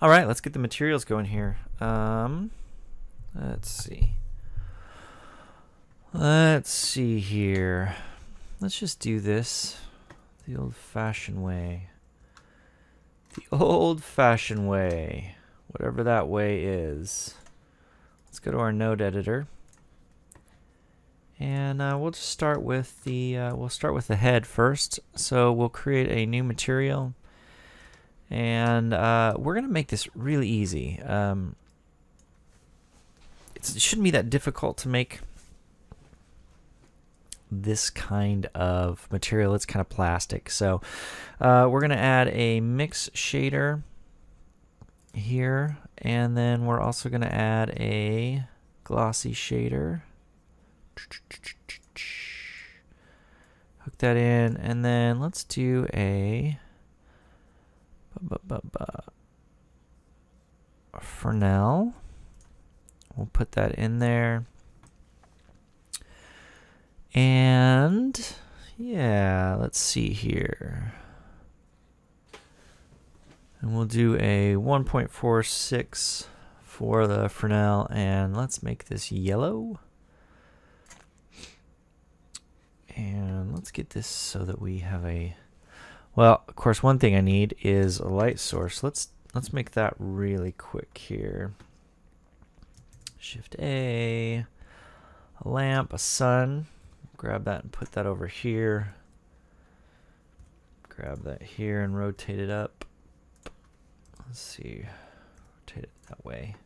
All right, let's get the materials going here. Let's see. Let's see here. Let's just do this the old-fashioned way. The old-fashioned way, whatever that way is. Let's go to our node editor, and we'll just start with the head first. So we'll create a new material, and we're gonna make this really easy. It shouldn't be that difficult to make this kind of material. It's kind of plastic, so we're gonna add a mix shader here, and then we're also gonna add a glossy shader. Hook that in, and then let's do a Fresnel. We'll put that in there. And yeah, let's see here. And we'll do a 1.46 for the Fresnel, and let's make this yellow. And let's get this so that we have a, well, of course, one thing I need is a light source. Let's make that really quick here. Shift A lamp, a sun. Grab that and put that over here. Grab that here and rotate it up. Let's see, rotate it that way.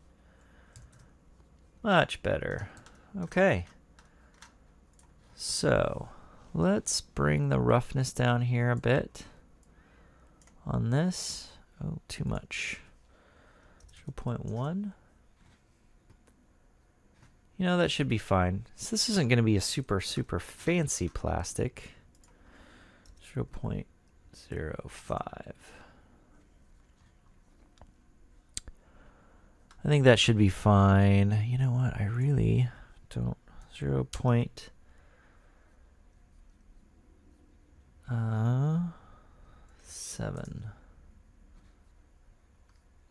Much better. Okay. So let's bring the roughness down here a bit on this. Oh, too much. 0.1. You know, that should be fine. So this isn't going to be a super fancy plastic. 0.05. I think that should be fine. You know what? I really don't. 0.7.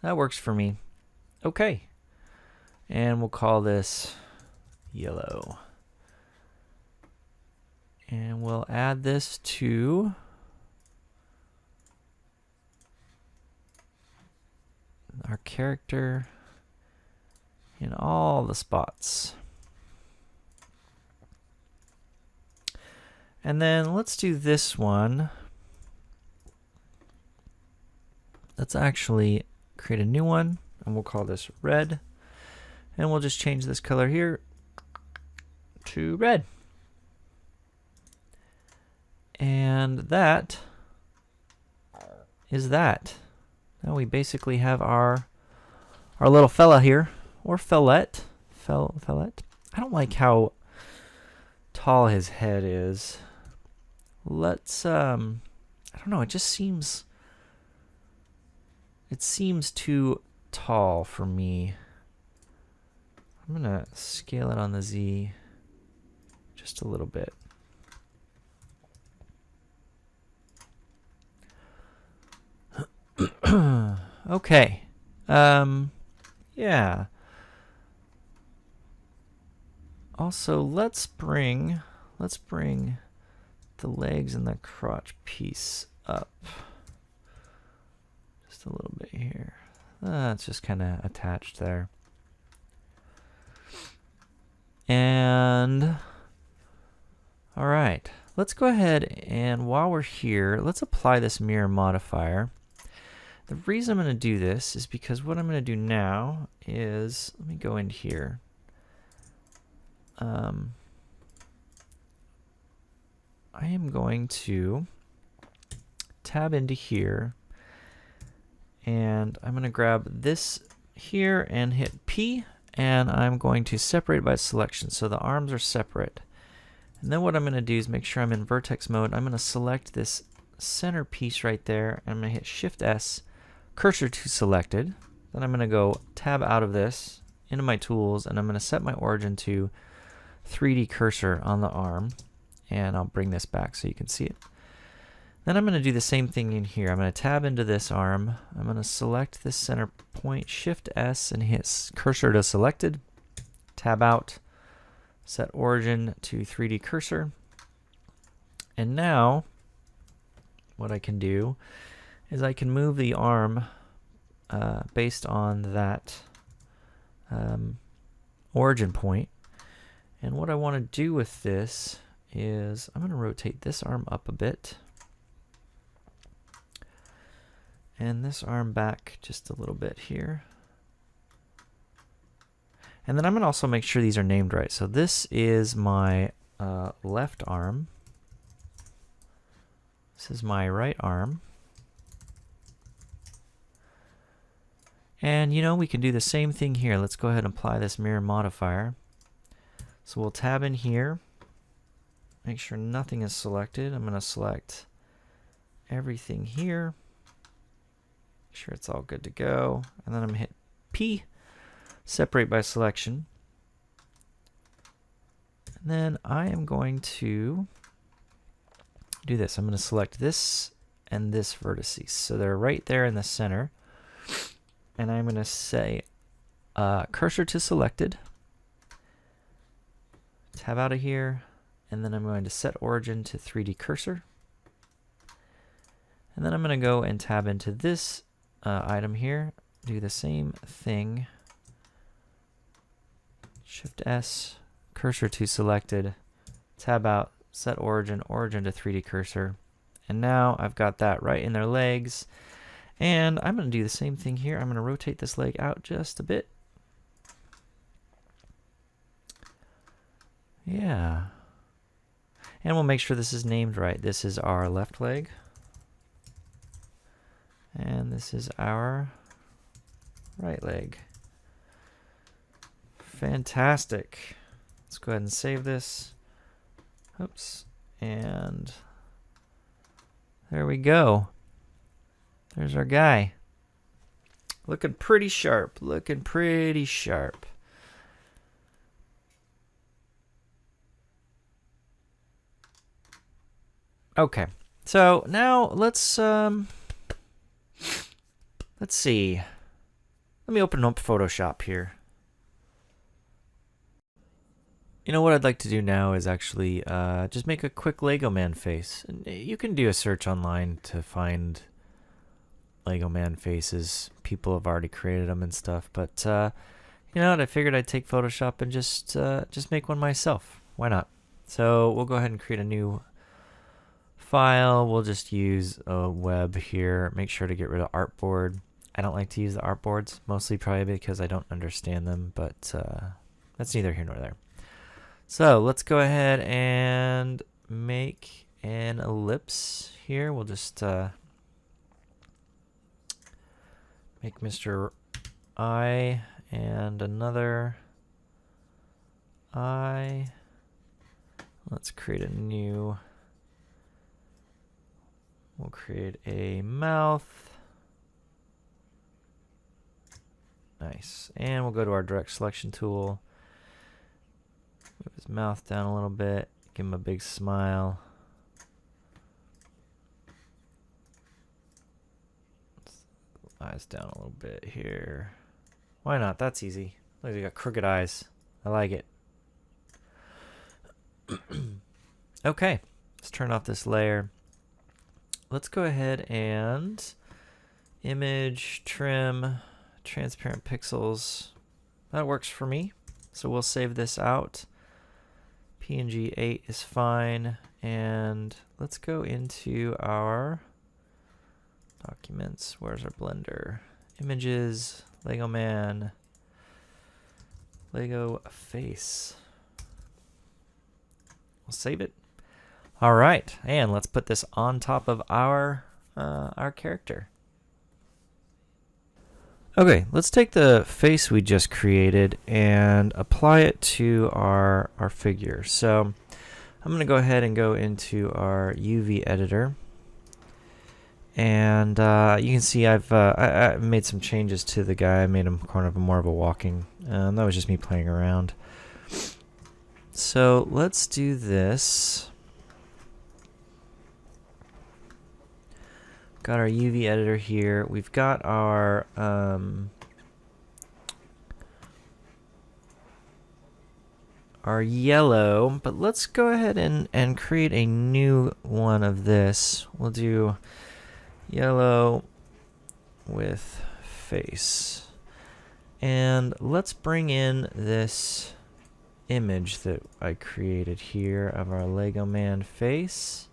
That works for me. Okay. And we'll call this yellow. And we'll add this to our character in all the spots. And then let's do this one. Let's actually create a new one, and we'll call this red. And we'll just change this color here to red. And that is that. Now we basically have our little fella here, or fellet. Fellet. I don't like how tall his head is. Let's I don't know, it seems too tall for me. I'm gonna scale it on the Z just a little bit. Okay. Yeah. Also, let's bring the legs and the crotch piece up just a little bit here. It's just kind of attached there. And all right, let's go ahead, and while we're here, let's apply this mirror modifier. The reason I'm going to do this is because what I'm going to do now is, let me go in here. I am going to tab into here, and I'm going to grab this here and hit P, and I'm going to separate by selection, so the arms are separate. And then what I'm going to do is make sure I'm in vertex mode. I'm going to select this center piece right there, and I'm going to hit Shift S, cursor to selected. Then I'm going to go tab out of this, into my tools, and I'm going to set my origin to 3D cursor on the arm, and I'll bring this back so you can see it. Then I'm going to do the same thing in here. I'm going to tab into this arm. I'm going to select this center point, Shift S, and hit cursor to selected. Tab out, set origin to 3D cursor. And now what I can do is I can move the arm based on that origin point. And what I want to do with this is I'm going to rotate this arm up a bit. And this arm back just a little bit here. And then I'm going to also make sure these are named right. So this is my left arm. This is my right arm. And you know, we can do the same thing here. Let's go ahead and apply this mirror modifier. So we'll tab in here. Make sure nothing is selected. I'm going to select everything here. Make sure it's all good to go. And then I'm going to hit P, separate by selection. And then I am going to do this. I'm going to select this and this vertices. So they're right there in the center. And I'm going to say cursor to selected. Tab out of here. And then I'm going to set origin to 3D cursor. And then I'm going to go and tab into this item here, do the same thing. Shift S, cursor to selected, tab out, set origin, origin to 3D cursor. And now I've got that right in their legs. And I'm going to do the same thing here. I'm going to rotate this leg out just a bit. Yeah. And we'll make sure this is named right. This is our left leg. And this is our right leg. Fantastic. Let's go ahead and save this. Oops. And there we go. There's our guy. Looking pretty sharp. Looking pretty sharp. Okay. So now let's see. Let me open up Photoshop here. You know what I'd like to do now is actually just make a quick Lego Man face. And you can do a search online to find Lego Man faces. People have already created them and stuff. But you know what? I figured I'd take Photoshop and just make one myself. Why not? So we'll go ahead and create a new file. We'll just use a web here. Make sure to get rid of artboard. I don't like to use the artboards, mostly probably because I don't understand them, but that's neither here nor there. So let's go ahead and make an ellipse here. We'll just make Mr. I and another I. Let's create a new. We'll create a mouth. Nice. And we'll go to our direct selection tool. Move his mouth down a little bit. Give him a big smile. Eyes down a little bit here. Why not? That's easy. Look, they got crooked eyes. I like it. Okay. Let's turn off this layer. Let's go ahead and image, trim, transparent pixels. That works for me. So we'll save this out. PNG 8 is fine. And let's go into our documents. Where's our Blender? Images, Lego Man, Lego face. We'll save it. All right, and let's put this on top of our character. Okay, let's take the face we just created and apply it to our figure. So I'm going to go ahead and go into our UV editor. And you can see I made some changes to the guy. I made him kind of more of a walking. That was just me playing around. So let's do this. got our UV editor here. We've got our yellow, but let's go ahead and create a new one of this. We'll do yellow with face. And let's bring in this image that I created here of our Lego man face.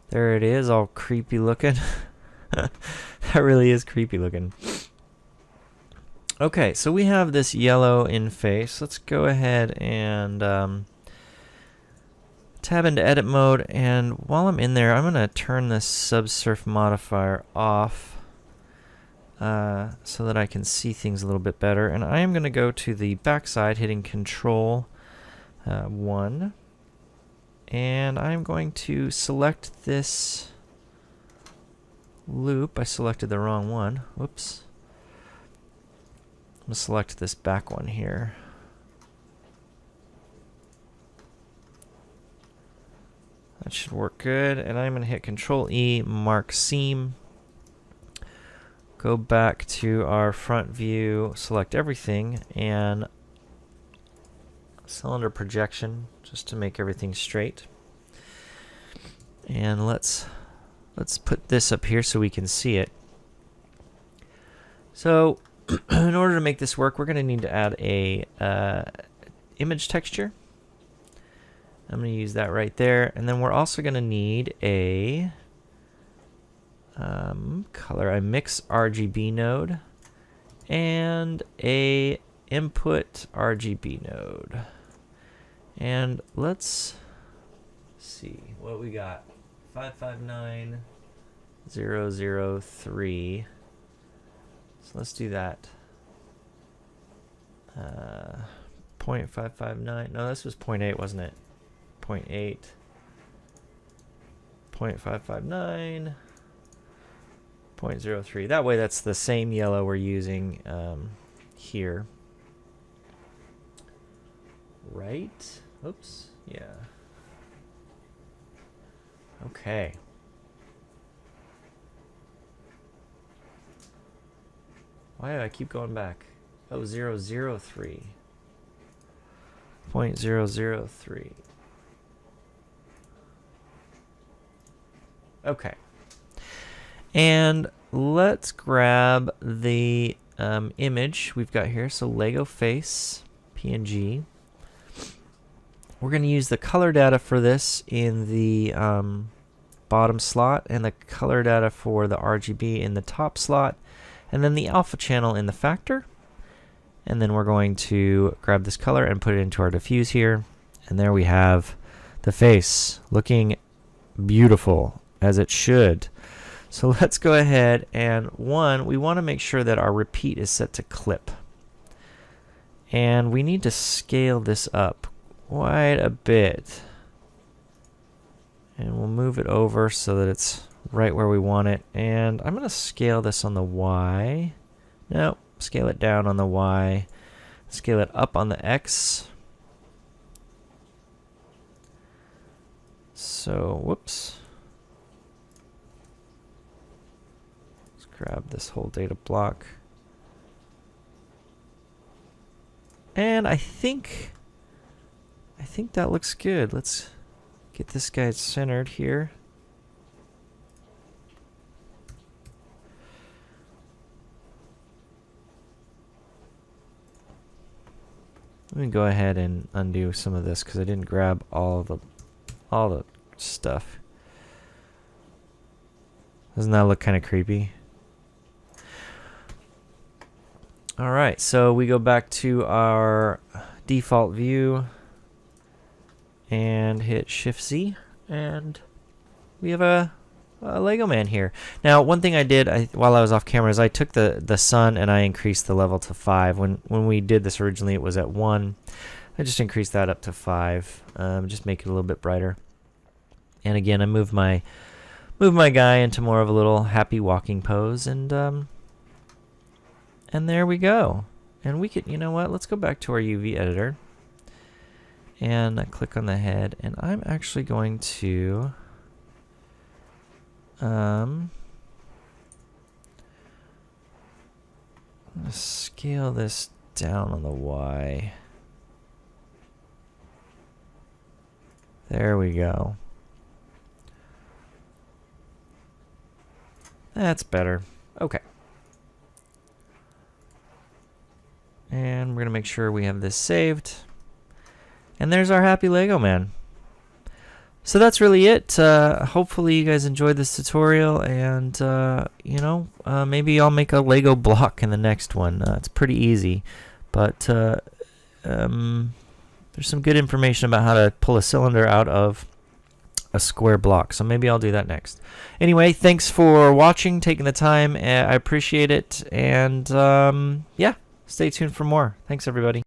There it is, all creepy looking. That really is creepy looking. Okay, so we have this yellow in face. Let's go ahead and tab into edit mode, and while I'm in there, I'm going to turn this subsurf modifier off so that I can see things a little bit better. And I am going to go to the backside, hitting Control 1, and I'm going to select this loop. I selected the wrong one. Whoops. I'm going to select this back one here. That should work good. And I'm going to hit Control E, mark seam. Go back to our front view, select everything, and cylinder projection, just to make everything straight. And let's put this up here so we can see it. So in order to make this work, we're going to need to add a image texture. I'm going to use that right there, and then we're also going to need a color, a mix RGB node, and a input RGB node. And let's see what we got. 559003. So let's do that. 0.559. No, this was 0.8, wasn't it? 0.8. 0.559. 0.03. That way that's the same yellow we're using here. Right? Oops. Yeah. Okay. Why do I keep going back? Oh, 003. 0.003. Okay. And let's grab the image we've got here. So Lego face, PNG. We're going to use the color data for this in the bottom slot, and the color data for the RGB in the top slot, and then the alpha channel in the factor. And then we're going to grab this color and put it into our diffuse here. And there we have the face looking beautiful, as it should. So let's go ahead and we want to make sure that our repeat is set to clip. And we need to scale this up quite a bit. And we'll move it over so that it's right where we want it. And I'm going to scale this on the Y. No, scale it down on the Y. Scale it up on the X. So, whoops. Let's grab this whole data block. And I think that looks good. Let's get this guy centered here. Let me go ahead and undo some of this because I didn't grab all the stuff. Doesn't that look kind of creepy? All right, so we go back to our default view and hit Shift Z, and we have a Lego man here. Now, one thing I did while I was off camera is I took the sun and I increased the level to 5. When we did this originally, it was at 1. I just increased that up to 5, just make it a little bit brighter. And again, I moved my guy into more of a little happy walking pose, and there we go. And we could, you know what? Let's go back to our UV editor and click on the head, and I'm actually going to I'm gonna scale this down on the Y. There we go. That's better. Okay. And we're gonna make sure we have this saved. And there's our happy Lego man. So that's really it. Hopefully you guys enjoyed this tutorial, and you know, maybe I'll make a Lego block in the next one. It's pretty easy, but there's some good information about how to pull a cylinder out of a square block, so maybe I'll do that next. Anyway, thanks for watching, taking the time. I appreciate it, and yeah, stay tuned for more. Thanks, everybody.